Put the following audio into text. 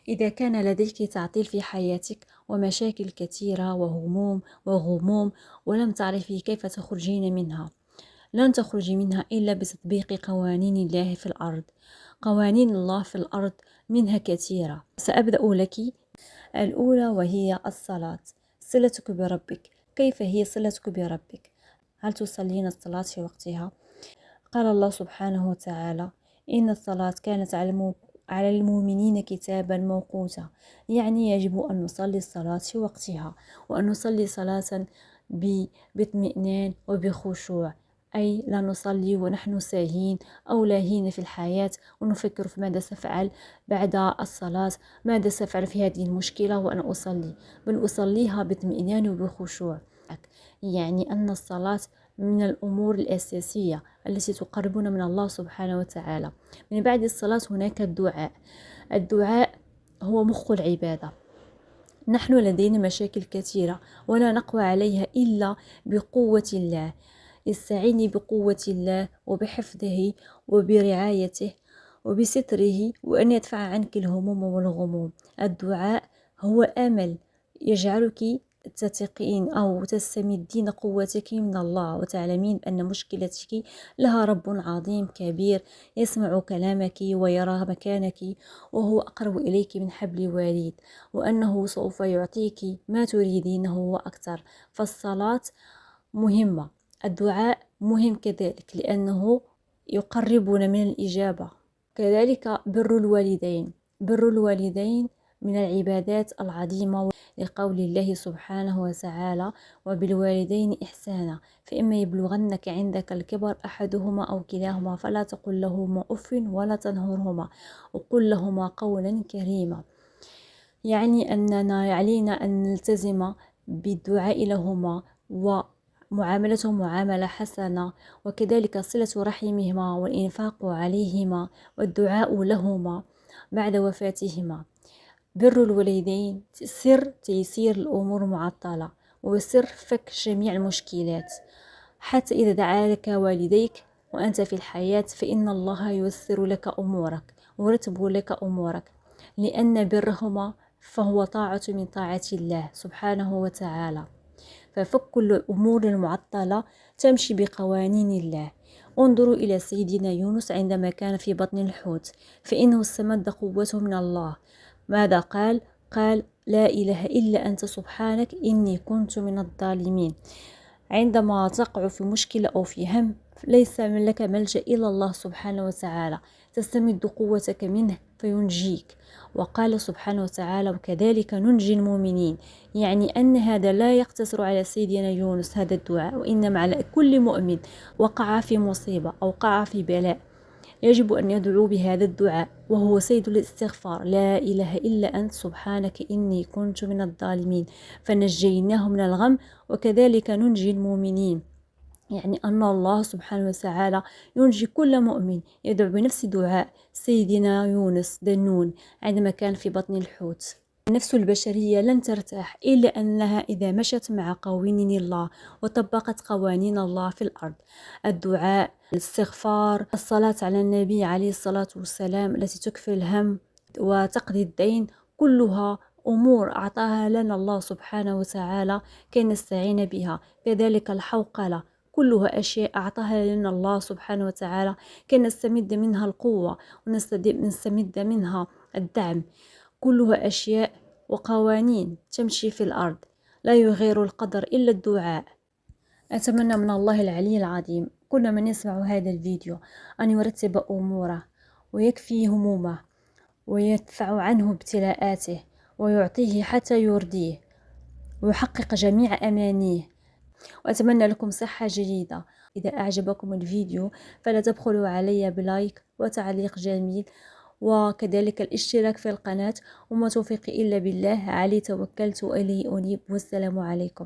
إذا كان لديك تعطيل في حياتك ومشاكل كثيرة وهموم وغموم ولم تعرفي كيف تخرجين منها، لن تخرجي منها إلا بتطبيق قوانين الله في الأرض. قوانين الله في الأرض منها كثيرة، سأبدأ لك. الأولى وهي الصلاة، صلتك بربك. كيف هي صلتك بربك؟ هل تصلين الصلاة في وقتها؟ قال الله سبحانه وتعالى: إن الصلاة كانت على المؤمنين كتابا موقوتا. يعني يجب أن نصلي الصلاة في وقتها، وأن نصلي صلاة باطمئنان وبخشوع، أي لا نصلي ونحن ساهين أو لاهين في الحياة ونفكر في ماذا سأفعل بعد الصلاة، ماذا سأفعل في هذه المشكلة وأنا أصلي، بل أصليها باطمئنان وبخشوع. يعني أن الصلاة من الأمور الأساسية التي تقربنا من الله سبحانه وتعالى. من بعد الصلاة هناك الدعاء. الدعاء هو مخ العبادة. نحن لدينا مشاكل كثيرة ولا نقوى عليها إلا بقوة الله. استعيني بقوة الله وبحفظه وبرعايته وبستره، وأن يدفع عنك الهموم والغموم. الدعاء هو أمل يجعلك تثقين أو تستمدين قوتك من الله، وتعلمين أن مشكلتك لها رب عظيم كبير يسمع كلامك ويرى مكانك، وهو أقرب إليك من حبل الوريد، وأنه سوف يعطيك ما تريدينه وأكثر. فالصلاة مهمة. الدعاء مهم كذلك لأنه يقربنا من الإجابة. كذلك بر الوالدين. بر الوالدين من العبادات العظيمة، لقول الله سبحانه وتعالى: وبالوالدين إحسانا، فإما يبلغنك عندك الكبر أحدهما أو كلاهما فلا تقل لهما أف ولا تنهرهما وقل لهما قولا كريما. يعني أننا علينا أن نلتزم بالدعاء لهما ومعاملتهم معاملة حسنة، وكذلك صلة رحمهما والإنفاق عليهما والدعاء لهما بعد وفاتهما. بر الوالدين سر تيسير الأمور معطلة، وسر فك جميع المشكلات. حتى إذا دعا لك والديك وأنت في الحياة فإن الله ييسر لك أمورك ويرتب لك أمورك، لأن برهما فهو طاعة من طاعة الله سبحانه وتعالى. ففك الأمور المعطلة تمشي بقوانين الله. انظروا إلى سيدنا يونس عندما كان في بطن الحوت، فإنه استمد قوته من الله. ماذا قال؟ قال: لا إله إلا أنت سبحانك إني كنت من الظالمين. عندما تقع في مشكلة أو في هم ليس من لك ملجأ إلا الله سبحانه وتعالى، تستمد قوتك منه فينجيك. وقال سبحانه وتعالى: وكذلك ننجي المؤمنين. يعني أن هذا لا يقتصر على سيدنا يونس هذا الدعاء، وإنما على كل مؤمن وقع في مصيبة أو وقع في بلاء يجب أن يدعو بهذا الدعاء، وهو سيد الاستغفار: لا إله إلا أنت سبحانك إني كنت من الظالمين. فنجيناه من الغم وكذلك ننجي المؤمنين. يعني أن الله سبحانه وتعالى ينجي كل مؤمن يدعو بنفس دعاء سيدنا يونس ذنون عندما كان في بطن الحوت. النفس البشرية لن ترتاح إلا أنها إذا مشت مع قوانين الله وطبقت قوانين الله في الأرض. الدعاء، الاستغفار، الصلاة على النبي عليه الصلاة والسلام التي تكفي الهم وتقضي الدين، كلها أمور أعطاها لنا الله سبحانه وتعالى كي نستعين بها. كذلك الحوقلة، كلها أشياء أعطاها لنا الله سبحانه وتعالى كي نستمد منها القوة ونستمد منها الدعم. كلها أشياء وقوانين تمشي في الأرض، لا يغير القدر إلا الدعاء. أتمنى من الله العلي العظيم كل من يسمع هذا الفيديو أن يرتب أموره ويكفي همومه ويدفع عنه ابتلاءاته ويعطيه حتى يرضيه ويحقق جميع أمانيه. وأتمنى لكم صحة جيدة. إذا أعجبكم الفيديو فلا تبخلوا علي بلايك وتعليق جميل، وكذلك الاشتراك في القناة. وما توفيقي إلا بالله، عليه توكلت وإليه أنيب، والسلام عليكم.